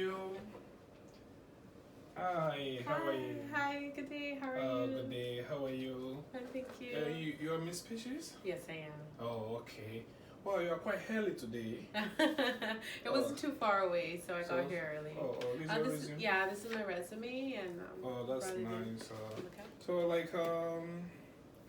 you? Hi, how are you? Hi, good day. How are you? Good day. How are you? Fine, thank you. You are Miss Species? Yes, I am. Oh, okay. Well, you are quite early today. It wasn't too far away, so I got here early. This is your This resume? yeah, this is my resume, and Oh, that's brought it in nice. on the couch. So, like,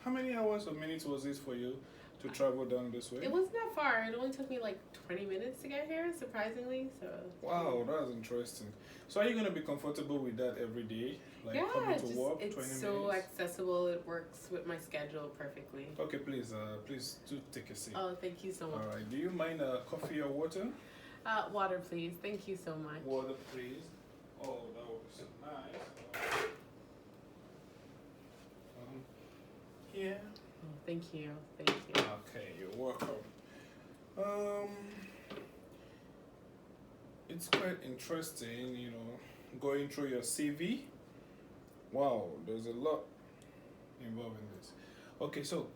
how many hours or minutes was this for you to travel down this way? It wasn't that far. It only took me like 20 minutes to get here, surprisingly. So. Wow, that's interesting. So, are you going to be comfortable with that every day? Like, Yeah, coming to work, it's 20 so minutes? accessible. It works with my schedule perfectly. Okay, please do take a seat. Oh, thank you so much. All right. Do you mind coffee or water? Water, please. Thank you so much. Water, please. Oh, that would be so nice. Yeah. Oh, thank you. Thank you. Okay, you're welcome. Um, it's quite interesting, going through your CV. Wow, there's a lot involved in this. Okay, so,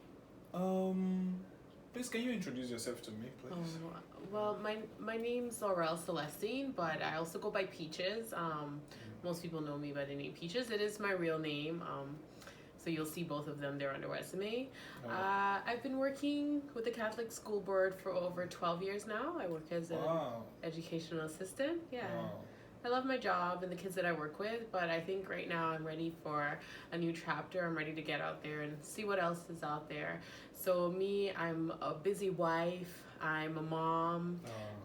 please can you introduce yourself to me, please? Oh, well, my name's Laurel Celestine, but I also go by Peaches. Most people know me by the name Peaches. It is my real name. So you'll see both of them there on the resume. I've been working with the Catholic School Board for over 12 years now. I work as an educational assistant. Yeah. Wow. I love my job and the kids that I work with, but I think right now I'm ready for a new chapter. I'm ready to get out there and see what else is out there. So me, I'm a busy wife. I'm a mom,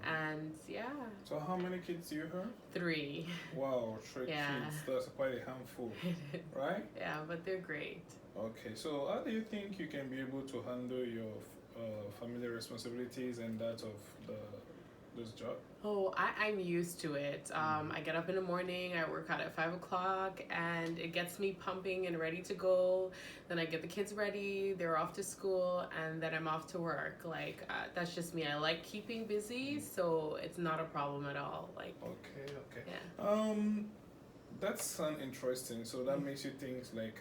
and yeah. So how many kids do you have? 3. Wow, 3 Yeah. kids. That's quite a handful, right? Yeah, but they're great. Okay, so how do you think you can be able to handle your family responsibilities and that of this job? Oh, I'm used to it. I get up in the morning, I work out at 5 o'clock, and it gets me pumping and ready to go. Then I get the kids ready, they're off to school, and then I'm off to work. Like, that's just me. I like keeping busy, so it's not a problem at all. Like, okay. Yeah. That sounds interesting. So that makes you think like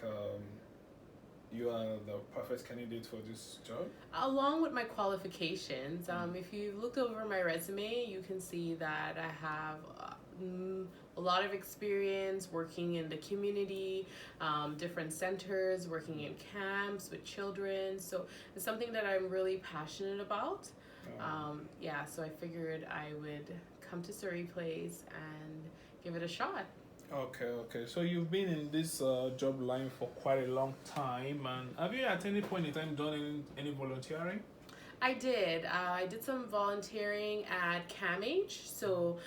you are the perfect candidate for this job? Along with my qualifications, if you looked over my resume, you can see that I have a lot of experience working in the community, different centers, working in camps with children. So it's something that I'm really passionate about. Yeah, so I figured I would come to Surrey Place and give it a shot. Okay. So you've been in this job line for quite a long time, and have you at any point in time done any volunteering? I did. I did some volunteering at CAMH. So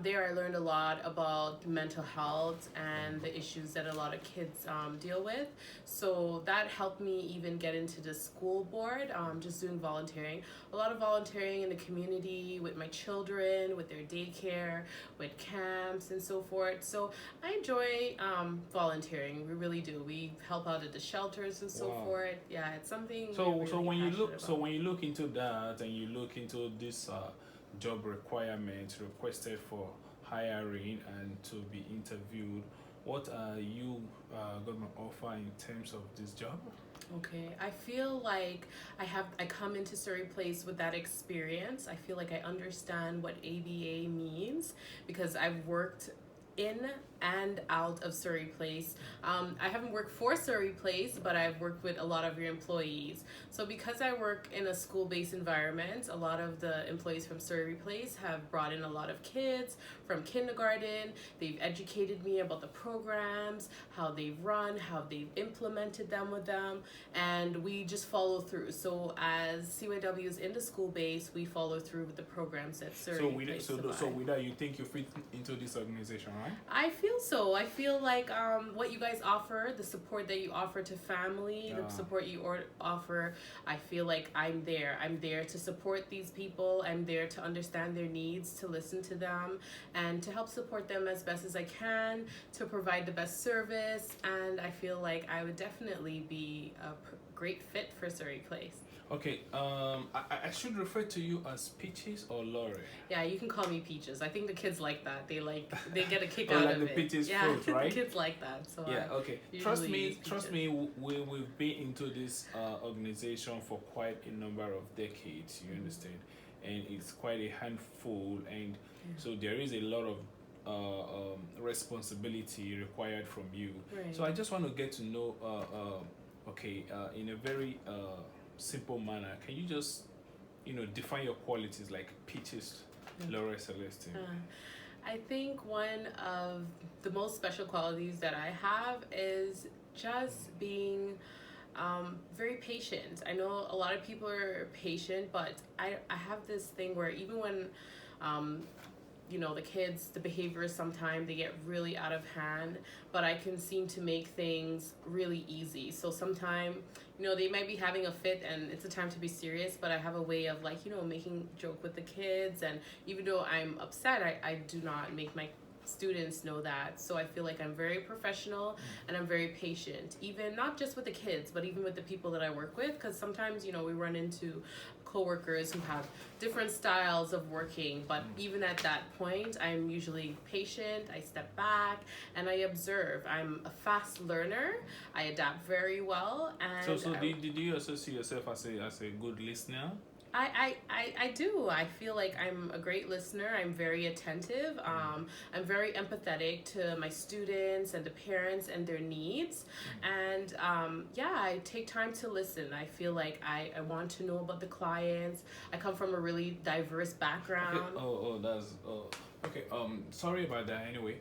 there I learned a lot about mental health and the issues that a lot of kids deal with. So that helped me even get into the school board, just doing volunteering. A lot of volunteering in the community with my children, with their daycare, with camps and so forth. So I enjoy volunteering. We really do. We help out at the shelters and so forth. Yeah, it's something. So really when you look about. when you look into that and you look into this job requirement requested for hiring and to be interviewed, what are you going to offer in terms of this job? Okay, I feel like I come into Surrey Place with that experience. I feel like I understand what ABA means because I've worked in and out of Surrey Place. I haven't worked for Surrey Place, but I've worked with a lot of your employees. So because I work in a school-based environment, a lot of the employees from Surrey Place have brought in a lot of kids from kindergarten. They've educated me about the programs, how they've run, how they've implemented them with them, and we just follow through. So as CYWs in the school base, we follow through with the programs that Surrey Place provides. So with that, you think you fit into this organization, right? I feel so. I feel like what you guys offer, the support that you offer to family, the support you offer, I feel like I'm there. I'm there to support these people. I'm there to understand their needs, to listen to them, and to help support them as best as I can, to provide the best service. And I feel like I would definitely be a great fit for Surrey Place. Okay, I should refer to you as Peaches or Lori. Yeah, you can call me Peaches. I think the kids like that. They get a kick out like of the it. Peaches Yeah, fruit, right? the kids like that. So yeah, okay. Trust me, Peaches. we've been into this organization for quite a number of decades. You understand, and it's quite a handful, and so there is a lot of responsibility required from you. Right. So I just want to get to know, okay, in a very simple manner, can you just, define your qualities like Peaches, Laura Celestine? I think one of the most special qualities that I have is just being very patient. I know a lot of people are patient, but I have this thing where even when um, the kids, the behaviors sometimes they get really out of hand, but I can seem to make things really easy. So sometimes, they might be having a fit and it's a time to be serious, but I have a way of like, making joke with the kids. And even though I'm upset, I do not make my students know that. So I feel like I'm very professional and I'm very patient, even not just with the kids, but even with the people that I work with. Because sometimes, we run into coworkers who have different styles of working, but even at that point, I'm usually patient. I step back and I observe. I'm a fast learner. I adapt very well. And So did you also see yourself as a good listener? I do. I feel like I'm a great listener. I'm very attentive. I'm very empathetic to my students and the parents and their needs. And I take time to listen. I feel like I want to know about the clients. I come from a really diverse background. Okay. Sorry about that. Anyway,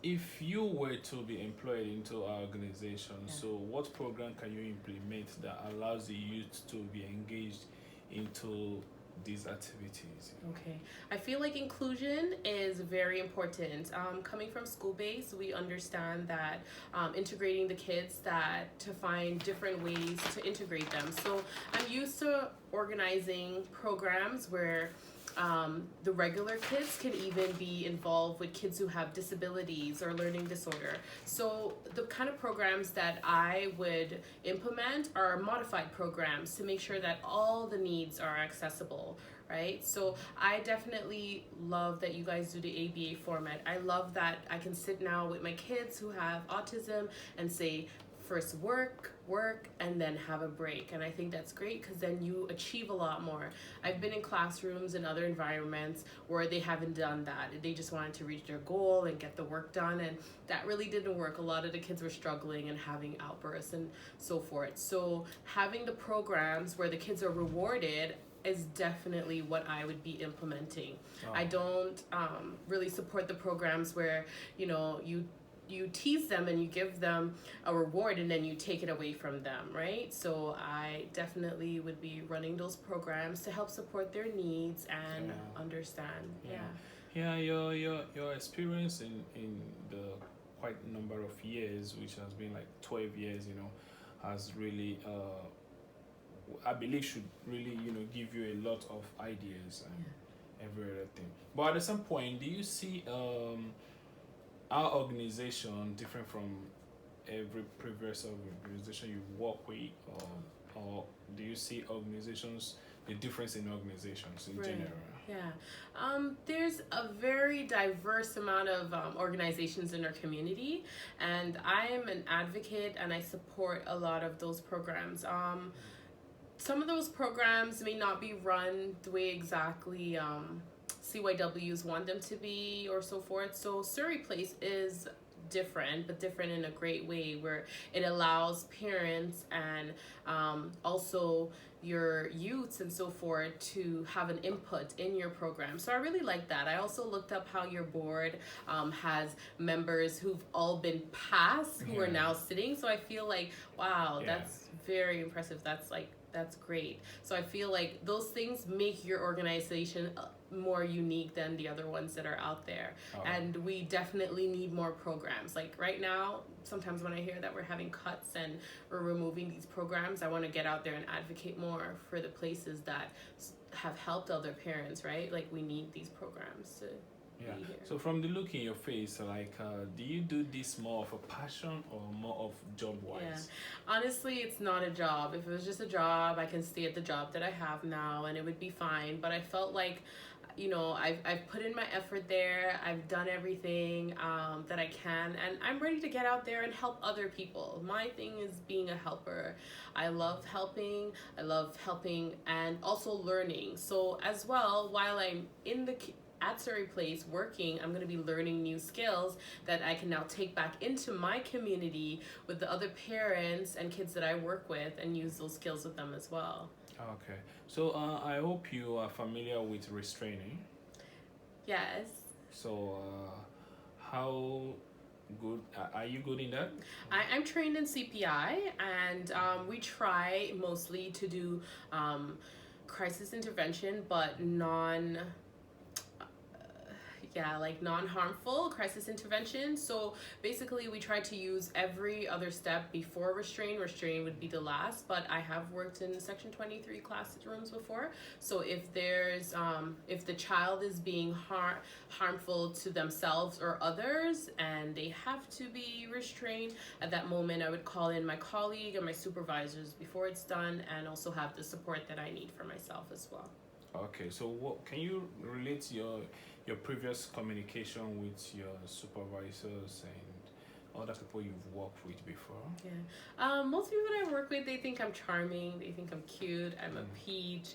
if you were to be employed into our organization, so what program can you implement that allows the youth to be engaged into these activities? Okay. I feel like inclusion is very important. Coming from school base, we understand that integrating the kids to find different ways to integrate them. So I'm used to organizing programs where the regular kids can even be involved with kids who have disabilities or learning disorder. So the kind of programs that I would implement are modified programs to make sure that all the needs are accessible, right? So I definitely love that you guys do the ABA format. I love that I can sit now with my kids who have autism and say, first work, and then have a break. And I think that's great because then you achieve a lot more. I've been in classrooms and other environments where they haven't done that. They just wanted to reach their goal and get the work done, and that really didn't work. A lot of the kids were struggling and having outbursts and so forth. So having the programs where the kids are rewarded is definitely what I would be implementing. I don't really support the programs where, you tease them and you give them a reward and then you take it away from them, right? So I definitely would be running those programs to help support their needs and understand. Yeah, your experience in the quite number of years, which has been like 12 years, has really I believe should really, give you a lot of ideas and every other thing. But at some point, do you see our organization different from every previous organization you work with, or do you see the difference in organizations in general? Yeah. There's a very diverse amount of organizations in our community, and I am an advocate and I support a lot of those programs. Some of those programs may not be run the way exactly CYWs want them to be or so forth. So Surrey Place is different, but different in a great way where it allows parents and also your youths and so forth to have an input in your program. So I really like that. I also looked up how your board has members who've all been passed who are now sitting. So I feel like, wow, that's very impressive. That's great. So I feel like those things make your organization more unique than the other ones that are out there. And we definitely need more programs. Like right now, sometimes when I hear that we're having cuts and we're removing these programs, I want to get out there and advocate more for the places that have helped other parents, right? Like we need these programs to be here. So from the look in your face, like, do you do this more of a passion or more of job-wise? Honestly, it's not a job. If it was just a job, I can stay at the job that I have now and it would be fine. But I felt like, I've put in my effort there. I've done everything that I can, and I'm ready to get out there and help other people. My thing is being a helper. I love helping. I love helping and also learning. So as well, while I'm in at Surrey Place working, I'm going to be learning new skills that I can now take back into my community with the other parents and kids that I work with and use those skills with them as well. Okay. So I hope you are familiar with restraining. Yes. So how good are you good in that? I'm trained in CPI, and we try mostly to do crisis intervention, but like non-harmful crisis intervention. So basically we try to use every other step before restraint. Restraint would be the last, but I have worked in section 23 classrooms before. So if there's if the child is being harmful to themselves or others and they have to be restrained, at that moment I would call in my colleague and my supervisors before it's done, and also have the support that I need for myself as well. Okay, so what can you relate your previous communication with your supervisors and other people you've worked with before? Yeah. Most people that I work with, they think I'm charming. They think I'm cute. I'm a peach.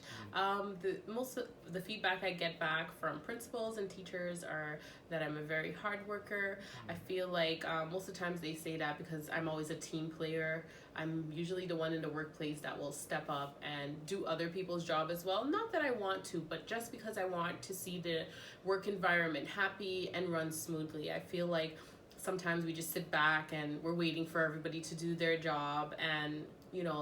Most of the feedback I get back from principals and teachers are that I'm a very hard worker. I feel like most of the times they say that because I'm always a team player. I'm usually the one in the workplace that will step up and do other people's job as well. Not that I want to, but just because I want to see the work environment happy and run smoothly. I feel like sometimes we just sit back and we're waiting for everybody to do their job, and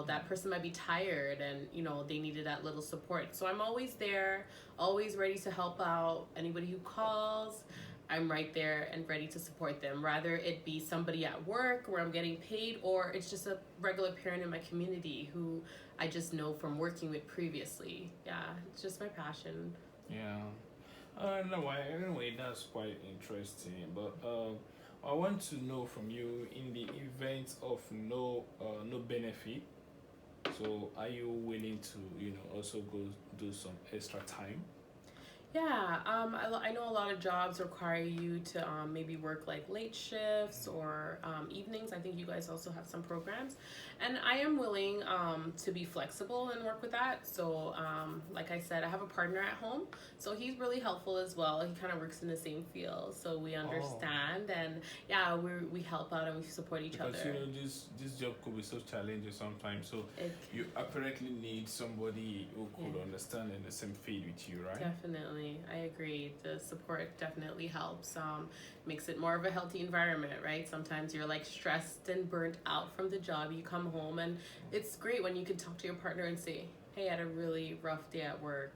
that person might be tired and they needed that little support. So I'm always there, always ready to help out anybody who calls. I'm right there and ready to support them, rather it be somebody at work where I'm getting paid, or it's just a regular parent in my community who I just know from working with previously. Yeah, it's just my passion. Yeah. No, anyway, that's quite interesting. But I want to know from you, in the event of no benefit. So are you willing to also go do some extra time? Yeah, I know a lot of jobs require you to maybe work like late shifts or evenings. I think you guys also have some programs. And I am willing to be flexible and work with that. So, like I said, I have a partner at home. So he's really helpful as well. He kind of works in the same field. So we understand. And yeah, we help out and we support each Because other. this job could be so challenging sometimes. So you apparently need somebody who could understand in the same field with you, right? Definitely. I agree. The support definitely helps. Makes it more of a healthy environment, right? Sometimes you're like stressed and burnt out from the job. You come home and it's great when you can talk to your partner and say, hey, I had a really rough day at work.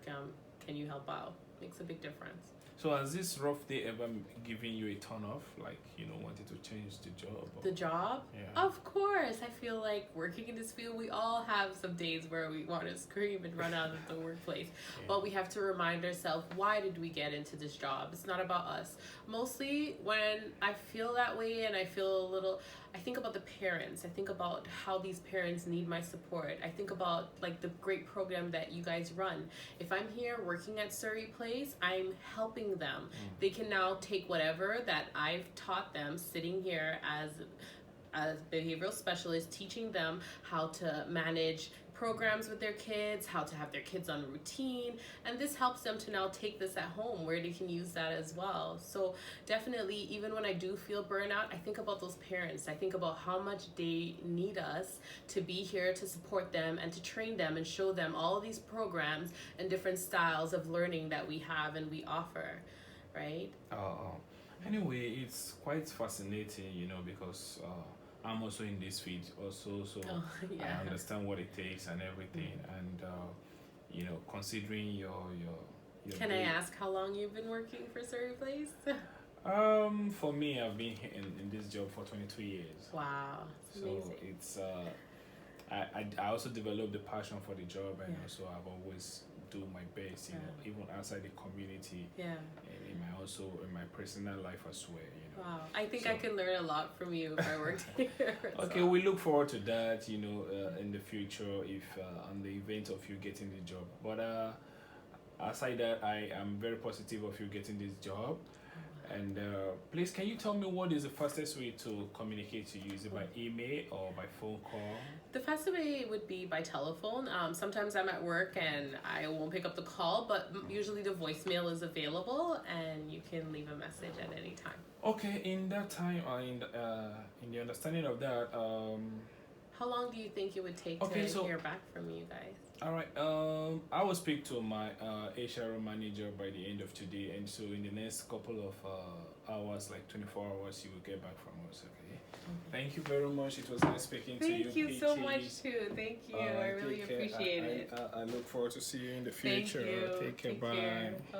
Can you help out? Makes a big difference. So has this rough day ever given you a turn off, like wanted to change the job? Or? The job? Yeah. Of course. I feel like working in this field, we all have some days where we want to scream and run out of the workplace. Yeah. But we have to remind ourselves, why did we get into this job? It's not about us. Mostly when I feel that way and I think about the parents. I think about how these parents need my support. I think about like the great program that you guys run. If I'm here working at Surrey Place, I'm helping them. They can now take whatever that I've taught them sitting here as behavioral specialist, teaching them how to manage programs with their kids, how to have their kids on routine, and this helps them to now take this at home where they can use that as well. So definitely, even when I do feel burnout, I think about those parents. I think about how much they need us to be here to support them and to train them and show them all of these programs and different styles of learning that we have and we offer, right? Anyway, it's quite fascinating, because I'm also in this field also, so I understand what it takes and everything. And considering your Can I ask how long you've been working for Surrey Place? For me, I've been in this job for 22 years. Wow, so amazing. It's I also developed the passion for the job, and also I've always do my best, even outside the community. Yeah. And in my personal life as well. Wow, I think I can learn a lot from you if I worked here. Okay, we look forward to that. In the future, if on the event of you getting the job. But aside that, I am very positive of you getting this job, And please, can you tell me what is the fastest way to communicate to you? Is it by email or by phone call? The fastest way would be by telephone. Sometimes I'm at work and I won't pick up the call, but usually the voicemail is available and you can leave a message at any time. Okay, in that time, in the understanding of that, How long do you think it would take Okay, to so- hear back from you guys? all right, I will speak to my HR manager by the end of today, and so in the next couple of hours, like 24 hours, you will get back from us. Okay. Thank you very much. It was nice speaking to you. Thank you so Peachy. much too. Thank you. All I right, really take care. appreciate it. I look forward to see you in the Thank future. you. Take care. Take Bye. care.